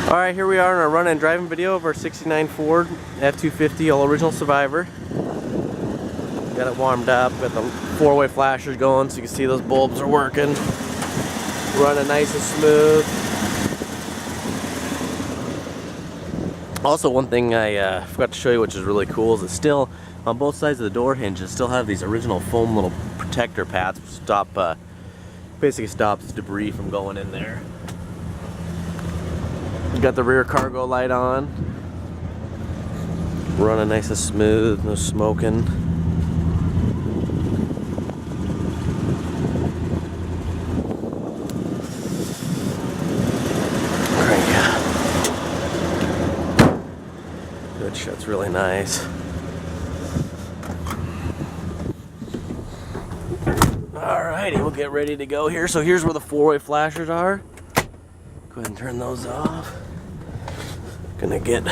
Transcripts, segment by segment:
Alright, here we are in our run and driving video of our 69 Ford F-250 all original Survivor. Got it warmed up, got the four-way flashers going so you can see those bulbs are working. Running nice and smooth. Also, one thing I forgot to show you, which is really cool, is it's still on both sides of the door hinges still have these original foam little protector pads which stop basically stops debris from going in there. Got the rear cargo light on, running nice and smooth, no smoking. Crank. Good shot's really nice. Alrighty, we'll get ready to go here. So here's where the four-way flashers are. Go ahead and turn those off. Gonna get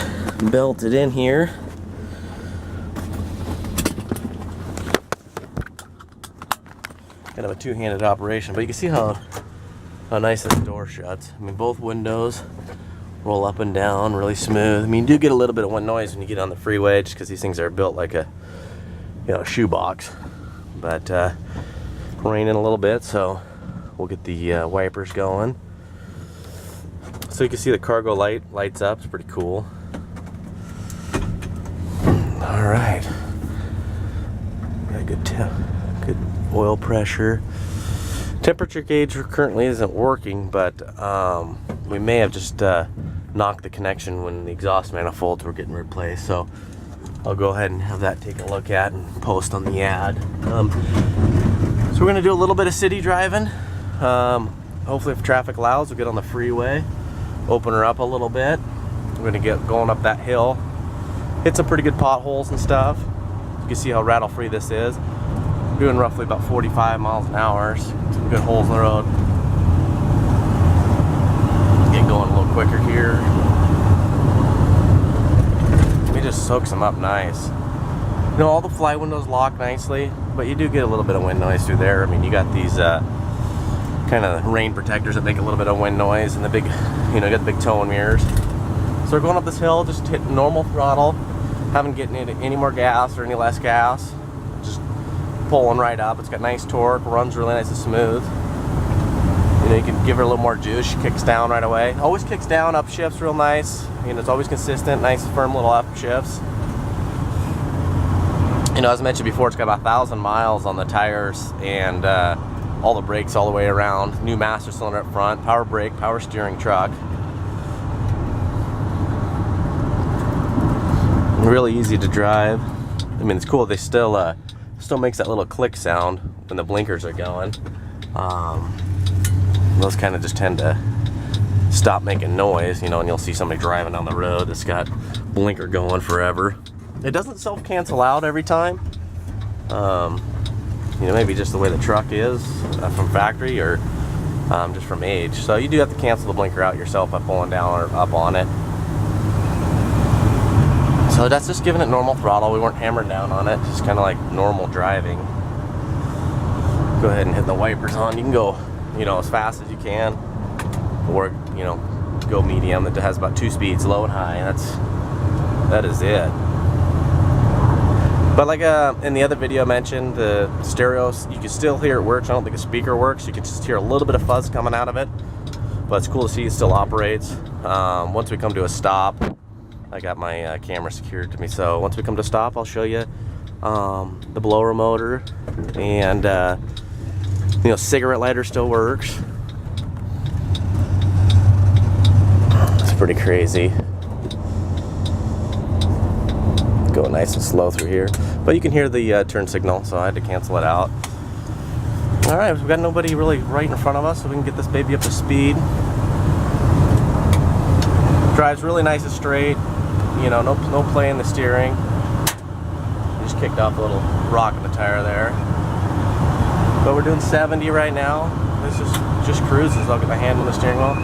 belted in here. Kind of a two-handed operation, but you can see how nice this door shuts. I mean, both windows roll up and down really smooth. I mean, you do get a little bit of wind noise when you get on the freeway, just because these things are built like a shoebox. But raining a little bit, so we'll get the wipers going. So you can see the cargo light lights up. It's pretty cool. All right, got good oil pressure. Temperature gauge currently isn't working, but we may have just knocked the connection when the exhaust manifolds were getting replaced. So I'll go ahead and have that taken a look at and post on the ad. So we're gonna do a little bit of city driving. Hopefully, if traffic allows, we'll get on the freeway. Open her up a little bit. We're gonna get going up that hill. Hit some pretty good potholes and stuff. You can see how rattle free this is. Doing roughly about 45 miles an hour. Some good holes in the road. Get going a little quicker here. It just soaks them up nice. You know, all the fly windows lock nicely, but you do get a little bit of wind noise through there. I mean, you got these kind of rain protectors that make a little bit of wind noise, and the big, you got the big tow mirrors. So we're going up this hill, just hit normal throttle, haven't getting any more gas or any less gas, just pulling right up. It's got nice torque, runs really nice and smooth. You can give her a little more juice. She kicks down right away. Always kicks down, upshifts real nice. It's always consistent, nice firm little upshifts. As I mentioned before, it's got about 1,000 miles on the tires, and all the brakes all the way around. New master cylinder up front, power brake, power steering truck. Really easy to drive. I mean, it's cool. They still makes that little click sound when the blinkers are going. Those kind of just tend to stop making noise, and you'll see somebody driving down the road that's got blinker going forever. It doesn't self-cancel out every time. Maybe just the way the truck is from factory, or just from age. So you do have to cancel the blinker out yourself by pulling down or up on it. So that's just giving it normal throttle. We weren't hammered down on it, just kind of like normal driving. Go ahead and hit the wipers on. You can go, as fast as you can, or go medium. It has about 2 speeds, low and high. That is it. But like in the other video I mentioned, the stereo, you can still hear it works. I don't think the speaker works. You can just hear a little bit of fuzz coming out of it. But it's cool to see it still operates. Once we come to a stop, I got my camera secured to me. So once we come to a stop, I'll show you the blower motor. And, cigarette lighter still works. It's pretty crazy. Go nice and slow through here, but you can hear the turn signal, so I had to cancel it out. All right, we've got nobody really right in front of us, so we can get this baby up to speed. Drives really nice and straight. No play in the steering. Just kicked off a little rock in the tire there. But we're doing 70 right now. This is just cruises. I'll get my hand on the steering wheel.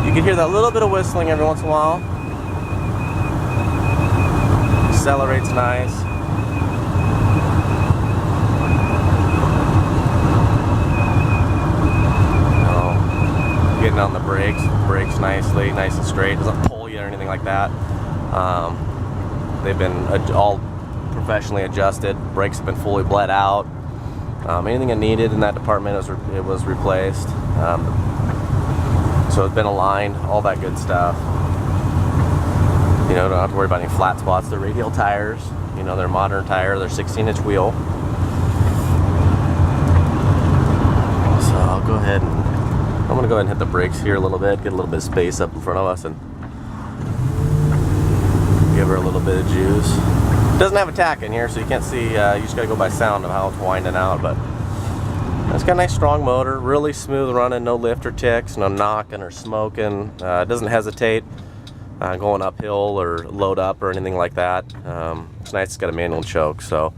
You can hear that little bit of whistling every once in a while. Accelerates nice. getting on the brakes. Brakes nicely, nice and straight. Doesn't pull you or anything like that. They've been all professionally adjusted. Brakes have been fully bled out. Anything it needed in that department it was replaced. So it's been aligned, all that good stuff. You know, don't have to worry about any flat spots. They're radial tires. You know, they're modern tire. They're 16-inch wheel. So I'll go ahead and I'm gonna go ahead and hit the brakes here a little bit, get a little bit of space up in front of us, and give her a little bit of juice. It doesn't have a tack in here, so you can't see. You just gotta go by sound of how it's winding out. But it's got a nice strong motor, really smooth running, no lift or ticks, no knocking or smoking. It doesn't hesitate going uphill or load up or anything like that. It's nice. It's got a manual choke, so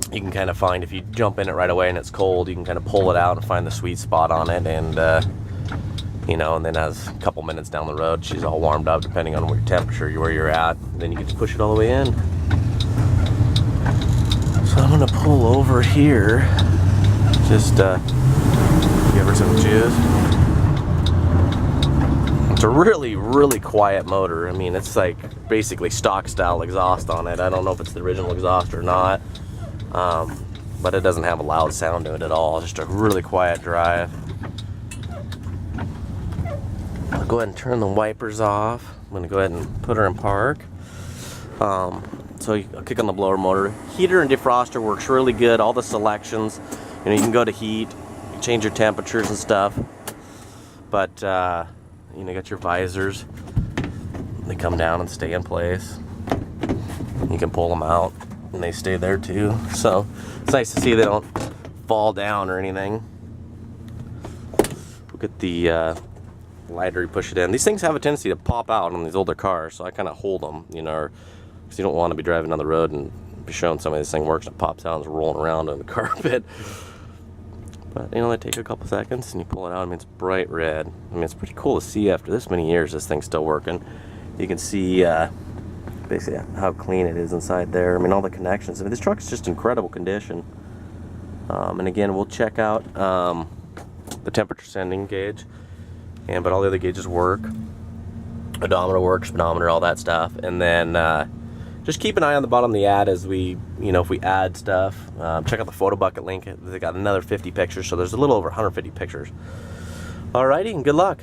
you can kind of find, if you jump in it right away and it's cold, you can kind of pull it out and find the sweet spot on it, and you know, and then as a couple minutes down the road, she's all warmed up, depending on your temperature, where you're at, then you can just push it all the way in. So I'm gonna pull over here, just give her some juice. It's a really quiet motor. I mean, it's like basically stock style exhaust on it. I don't know if it's the original exhaust or not. But it doesn't have a loud sound to it at all. Just a really quiet drive. I'll go ahead and turn the wipers off. I'm going to go ahead and put her in park. So I'll kick on the blower motor. Heater and defroster works really good. All the selections. You know, you can go to heat, you can change your temperatures and stuff. But you know, you got your visors. They come down and stay in place. You can pull them out, and they stay there too. So it's nice to see they don't fall down or anything. Look at the lighter, you push it in. These things have a tendency to pop out on these older cars, so I kind of hold them, you know, because you don't want to be driving down the road and be showing somebody this thing works and it pops out and it's rolling around on the carpet. But you know, they take a couple seconds and you pull it out. I mean, it's bright red. I mean, it's pretty cool to see after this many years this thing's still working. You can see basically how clean it is inside there. I mean, all the connections. I mean, this truck is just incredible condition. And again, we'll check out the temperature sending gauge, but all the other gauges work. Odometer works, speedometer, all that stuff. And then just keep an eye on the bottom of the ad as we, you know, if we add stuff. Check out the photo bucket link. They got another 50 pictures, so there's a little over 150 pictures. Alrighty, and good luck.